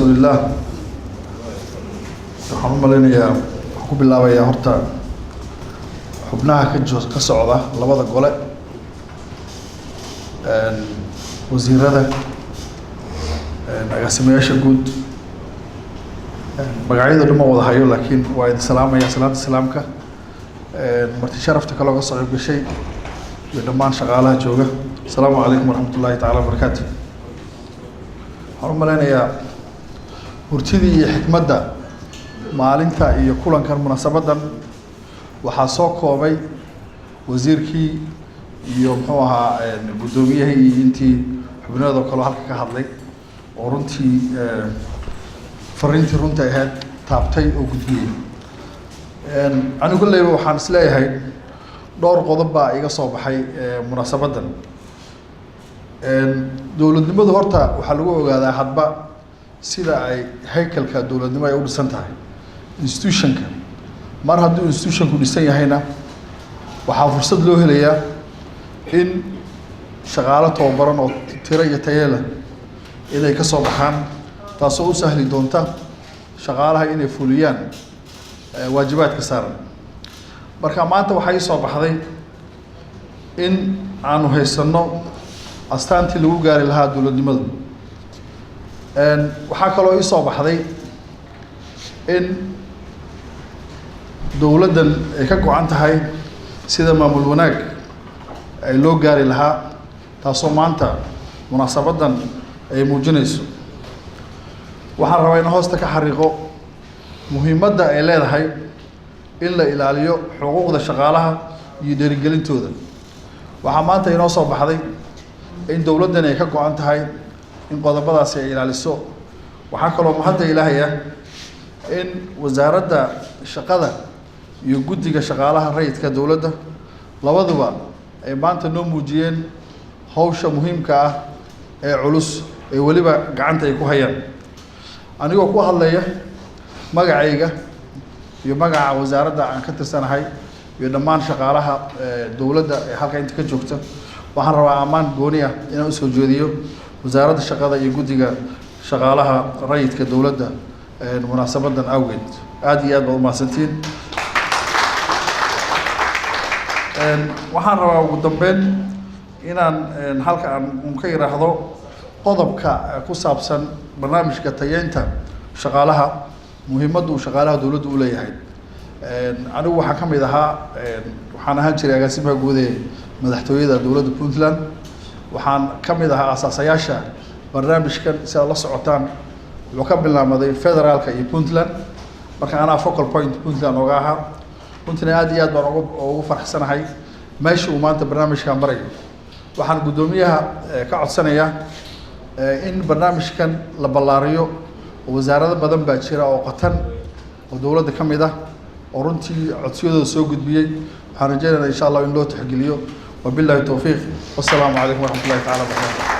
رسول الله waxaan u maleynayaa wax ku bilaabayaa horta xubnaha ka socda labada gole wasiirada agaasimayaasha guud magacyada dhuma wada hayo laakiin waa idin salaamaya salaanta salaamka marti sharafta kale oo soo gashay iyo dhammaan shaqaalaha jooga assalaamu calaykum waraxmatullaahi tacaala wabarakaatuh waxaan u maleynayaa hurtidii iyo xikmadda maalinta iyo kulankan munaasabadan waxaa soo koobay wasiirkii iyo muxuu ahaa gudoomiyihii iyo intii xubnadood kale halka ka hadlay oo runtii fariintii runta ahayd taabtay oo gudbiyay anigu leeyahay waxaan isleeyahay dhowr qodob baa iga soo baxay munaasabadan dowladnimadu horta waxaa lagu ogaadaa hadba sida ay haykalka dowladnimo ay u dhisan tahay institutionka mar hadduu institutionku dhisan yahayna waxaa fursad loo helayaa in shaqaalo tababaran oo tiro iyo tayo leh inay ka soo baxaan taasoo u sahli doonta shaqaalaha inay fuliyaan waajibaadka saaran marka maanta waxaa ii soo baxday in aanu haysanno astaantii lagu gaari lahaa dowladnimada waxaa kaloo ii soo baxday in dowladdan ay ka go-an tahay sida maamul wanaag ay loo gaari lahaa taasoo maanta munaasabadan ay muujinayso waxaan rabaa in hoosta ka xariiqo muhiimadda ay leedahay in la ilaaliyo xuquuqda shaqaalaha iyo dhiirigelintooda waxaa maanta inoo soo baxday in dowladdan ay ka go-an tahay in qodobadaasi ay ilaaliso waxaa kaloo mahadda ilaahay ah in wasaaradda shaqada iyo guddiga shaqaalaha rayidka dowladda labaduba ay maanta noo muujiyeen hawsha muhiimka ah ee culus ee weliba gacanta ay ku hayaan anigoo ku hadlaya magacayga iyo magaca wasaaradda aan ka tirsanahay iyo dhammaan shaqaalaha dowladda ee halka inta ka joogta waxaan rabaa ammaan gooni ah inaan usoo jeediyo wasaaradda shaqada iyo guddiga shaqaalaha rayidka dowladda munaasabadan awgeed aad iyo aad baad umahadsantiin waxaan rabaa ugu dambeyn inaan halka aan ka yiraahdo qodobka ku saabsan barnaamijka tayeynta shaqaalaha muhiimadda uu shaqaalaha dowladda u leeyahay anigu waxaan ka mid ahaa waxaan ahaan jiray agaasimaha guud ee madaxtooyada dowladda Puntland waxaan ka mid ahaa asaasayaasha barnaamijkan si aad la socotaan wuxuu ka bilaabmaday federaalka iyo Puntland marka anaa focal point Puntland oga ahaa runtii aad iyo aad baan ugu faraxsanahay meesha uu maanta barnaamijkan marayo waxaan gudoomiyaha ka codsanayaa in barnaamijkan la ballaariyo wasaarado badan baa jira oo qatan oo dowladda ka mid ah oo runtii codsiyadooda soo gudbiyay waxaan rajaynayaa insha Allah in loo tixgeliyo wabillahi tawfiiq wassalaamu calaykum waraxmatullaahi tacaala wabarakaatuh